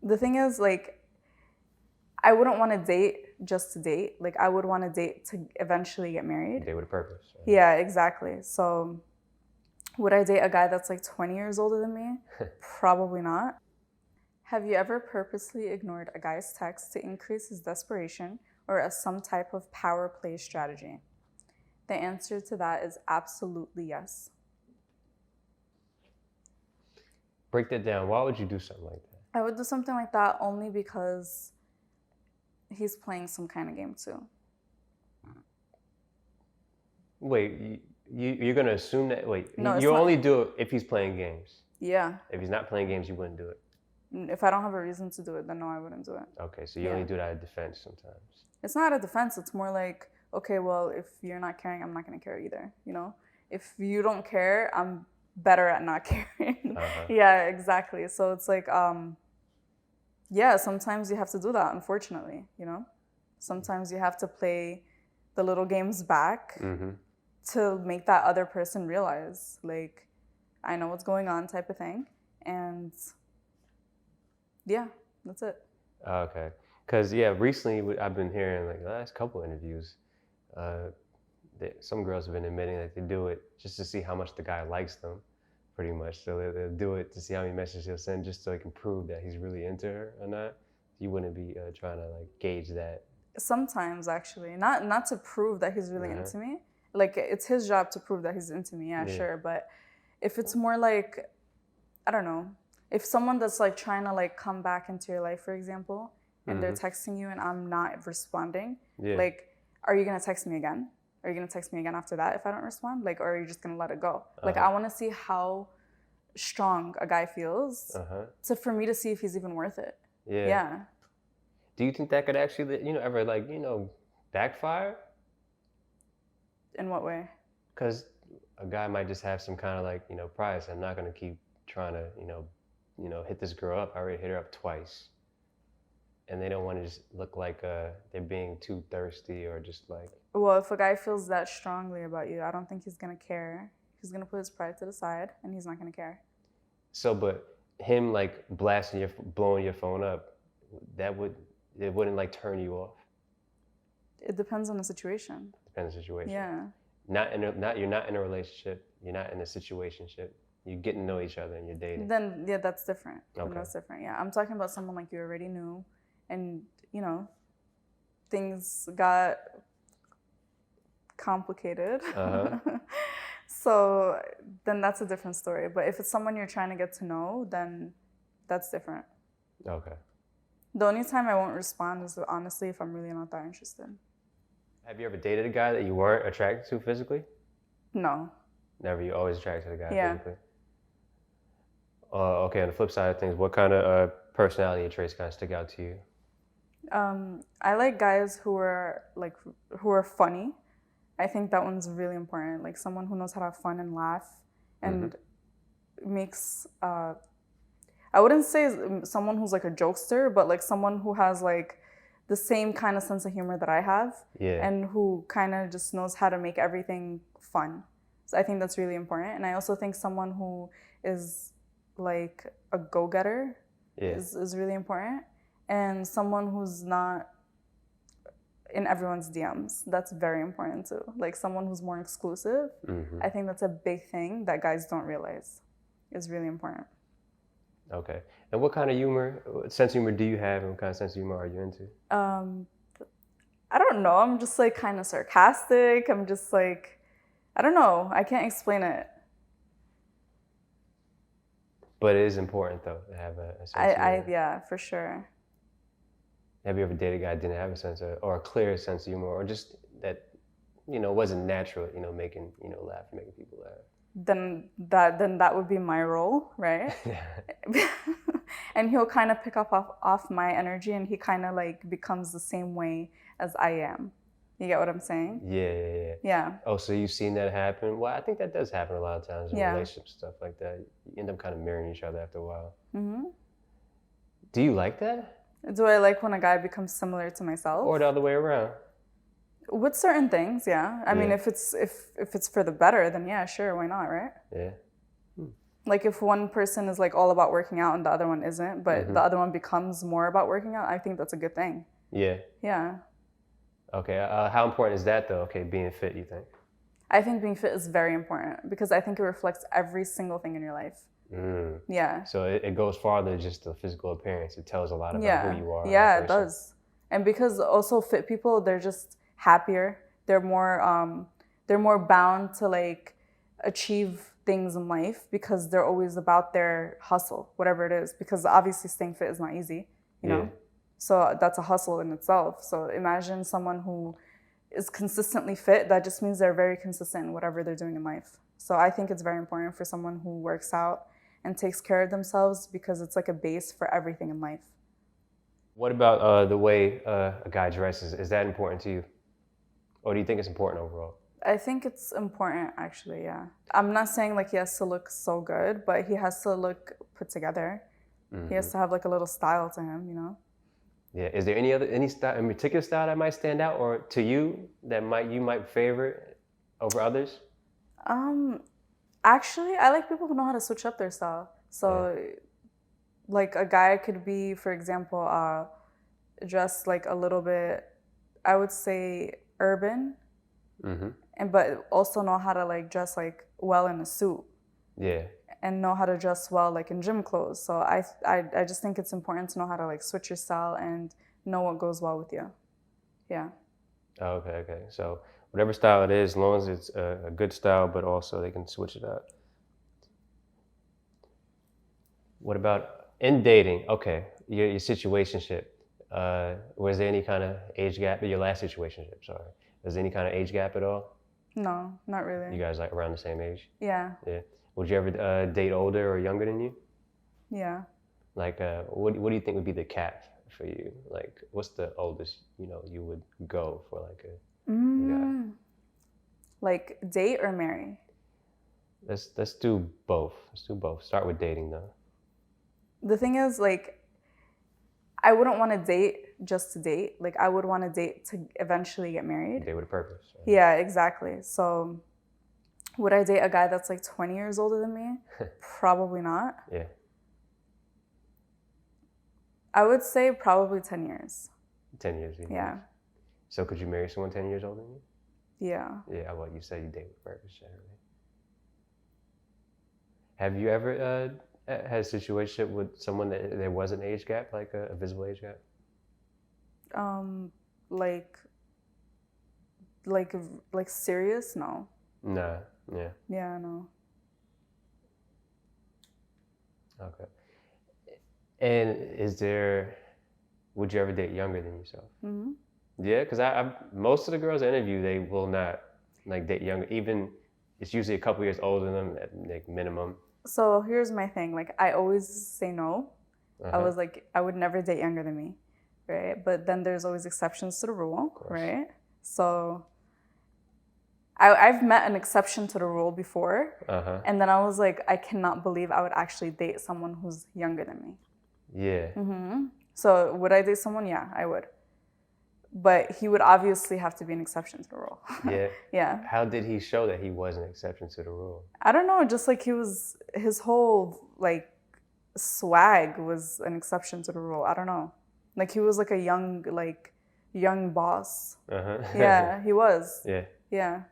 The thing is, like, I wouldn't want to date just to date. Like, I would want to date to eventually get married. Date with a purpose. Right? Yeah, exactly. So, would I date a guy that's like 20 years older than me? Probably not. Have you ever purposely ignored a guy's text to increase his desperation or as some type of power play strategy? The answer to that is absolutely yes. Break that down. Why would you do something like that? I would do something like that only because he's playing some kind of game too. Wait, you're going to assume that? Wait, No, you only do it if he's playing games. Yeah. If he's not playing games, you wouldn't do it. If I don't have a reason to do it, then no, I wouldn't do it. Okay, so you only do it out of defense sometimes. It's not out of defense. It's more like, okay, well, if you're not caring, I'm not going to care either, you know? If you don't care, I'm better at not caring. Yeah, exactly. So it's like, yeah, sometimes you have to do that, unfortunately, you know? Sometimes you have to play the little games back to make that other person realize, like, I know what's going on type of thing. And yeah, that's it. Okay. Because, yeah, recently I've been hearing, like, the last couple interviews, some girls have been admitting that they do it just to see how much the guy likes them, pretty much. So they'll do it to see how many messages he'll send just so they can prove that he's really into her or not. You wouldn't be trying to, like, gauge that. Sometimes, actually. Not to prove that he's really into me. Like, it's his job to prove that he's into me, yeah, sure. But if it's more like, I don't know, if someone that's like trying to like come back into your life, for example, and they're texting you and I'm not responding, like, are you gonna text me again? Are you gonna text me again after that if I don't respond? Like, or are you just gonna let it go? Like, I wanna see how strong a guy feels for me to see if he's even worth it. Yeah. Do you think that could actually, ever like, backfire? In what way? Because a guy might just have some kind of like, pride. I'm not gonna keep trying to, hit this girl up. I already hit her up twice. And they don't want to just look like they're being too thirsty or just like... Well, if a guy feels that strongly about you, I don't think he's going to care. He's going to put his pride to the side and he's not going to care. So, but him like blowing your phone up, it wouldn't like turn you off? It depends on the situation. Depends on the situation. Yeah. You're not in a relationship. You're not in a situationship. You get to know each other and you're dating. Then, yeah, that's different. Okay. That's different, yeah. I'm talking about someone like you already knew and, things got complicated. So then that's a different story. But if it's someone you're trying to get to know, then that's different. Okay. The only time I won't respond is honestly if I'm really not that interested. Have you ever dated a guy that you weren't attracted to physically? No. Never? You always attracted to the guy physically? Yeah. Okay, on the flip side of things, what kind of personality traits kind of stick out to you? I like guys who are funny. I think that one's really important. Like someone who knows how to have fun and laugh and makes, I wouldn't say someone who's like a jokester, but like someone who has like the same kind of sense of humor that I have and who kind of just knows how to make everything fun. So I think that's really important. And I also think someone who is like a go-getter is really important. And someone who's not in everyone's DMs, that's very important too. Like someone who's more exclusive. I think that's a big thing that guys don't realize is really important. Okay. And what kind of sense of humor do you have and what kind of sense of humor are you into? I don't know. I'm just like kind of sarcastic. I'm just like, I don't know. I can't explain it. But it is important though to have a sense of humor. Yeah, for sure. Have you ever dated a guy that didn't have a sense of, or a clear sense of humor, or just that, wasn't natural, making, laugh, making people laugh? Then that would be my role, right? And he'll kind of pick up off my energy and he kind of like becomes the same way as I am. You get what I'm saying? Yeah. Oh, so you've seen that happen? Well, I think that does happen a lot of times in relationships, stuff like that. You end up kind of mirroring each other after a while. Do you like that? Do I like when a guy becomes similar to myself? Or the other way around? With certain things, yeah. I mean, if it's for the better, then yeah, sure, why not, right? Yeah. Like if one person is like all about working out and the other one isn't, but Mm-hmm. the other one becomes more about working out, I think that's a good thing. Yeah. Yeah. Okay. How important is that though? Okay, being fit, you think? I think being fit is very important because I think it reflects every single thing in your life. Mm. Yeah. So it goes farther than just the physical appearance. It tells a lot about who Yeah. you are as a Yeah, it person. does. And because also fit people, they're just happier. They're more bound to like achieve things in life because they're always about their hustle, whatever it is. Because obviously staying fit is not easy, you know? Yeah. So that's a hustle in itself. So imagine someone who is consistently fit, that just means they're very consistent in whatever they're doing in life. So I think it's very important for someone who works out and takes care of themselves because it's like a base for everything in life. What about the way a guy dresses? Is that important to you? Or do you think it's important overall? I think it's important actually, yeah. I'm not saying like he has to look so good, but he has to look put together. Mm-hmm. He has to have like a little style to him, you know? Yeah. Is there any style, in particular style that might stand out, or to you that you might favor over others? Actually, I like people who know how to switch up their style. So like a guy could be, for example, dressed like a little bit, I would say urban, Mm-hmm. and but also know how to like dress like well in a suit Yeah. and know how to dress well like in gym clothes. So I just think it's important to know how to like switch your style and know what goes well with you. Yeah. Oh, okay. So whatever style it is, as long as it's a good style, but also they can switch it up. What about in dating? Okay, your situationship. Was there any kind of age gap? Your last situationship, sorry. Was there any kind of age gap at all? No, not You really. guys like around the same age? Yeah. Yeah. Would you ever date older or younger than you? Yeah. Like, what do you think would be the cap for you? Like, what's the oldest you would go for like a guy? Like date or marry? Let's do both. Let's do both. Start with dating though. The thing is, like, I wouldn't want to date just to date. Like, I would want to date to eventually get married. Date with a purpose. Right? Yeah, exactly. So, would I date a guy that's like 20 years older than me? Probably not. Yeah. I would say probably 10 years. 10 years. Yeah. So could you marry someone 10 years older than you? Yeah. Yeah, well, you said you date with purpose generally. Have you ever had a situation with someone that there was an age gap, like a visible age gap? Like, like serious? No. Nah, yeah. Yeah, no. Okay. And would you ever date younger than yourself? Mm-hmm. Yeah, because most of the girls I interview, they will not like date younger. Even it's usually a couple years older than them, at like minimum. So here's my thing. Like, I always say no. I Uh-huh. was like, I would never date younger than me, right? But then there's always exceptions to the rule, right? So I've met an exception to the rule before. Uh-huh. And then I was like, I cannot believe I would actually date someone who's younger than me. Yeah. Mm-hmm. So would I date someone? Yeah, I would. But he would obviously have to be an exception to the rule. Yeah. Yeah. How did he show that he was an exception to the rule? I don't know, just like his whole like swag was an exception to the rule. I don't know. Like he was like a young boss. Uh-huh. Yeah, he was. Yeah. Yeah.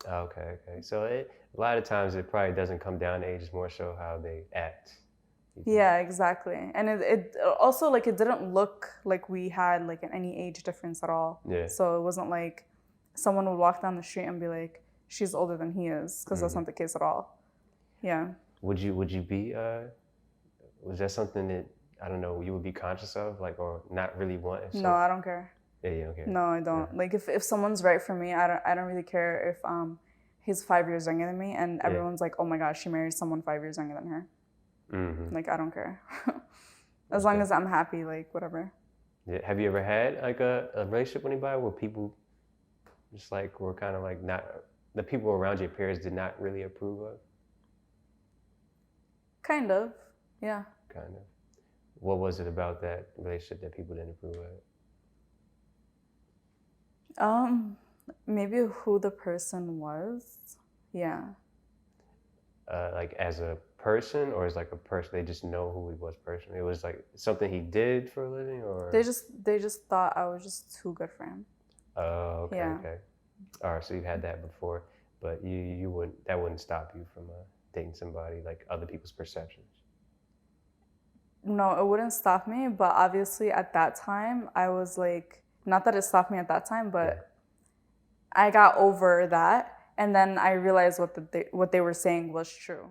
Okay. So a lot of times it probably doesn't come down to age, it's more so how they act. Yeah, exactly. And it also like it didn't look like we had like any age difference at all. Yeah. So it wasn't like someone would walk down the street and be like, she's older than he is, because that's not the case at all. Yeah. Would you be was that something that I don't know you would be conscious of, like, or not really want? No, I don't care. Yeah, you don't care. No, I don't. Like if someone's right for me, I don't really care if he's 5 years younger than me and everyone's like, oh my gosh, she married someone 5 years younger than her. Mm-hmm. Like I don't care. As long as I'm happy, like whatever. Yeah. Have you ever had like a relationship with anybody where people just like were kind of like not the people around your peers did not really approve of? Kind of, yeah. Kind of. What was it about that relationship that people didn't approve of? Maybe who the person was. Yeah. Like as a person, or is like a person they just know who he was personally? It was like something he did for a living, or They just thought I was just too good for him. oh, okay, Yeah. okay. All right, so you've had that before, but you wouldn't that wouldn't stop you from dating somebody like other people's perceptions. No, it wouldn't stop me, but obviously at that time I was like, not that it stopped me at that time, but Yeah. I got over that, and then I realized what they were saying was true.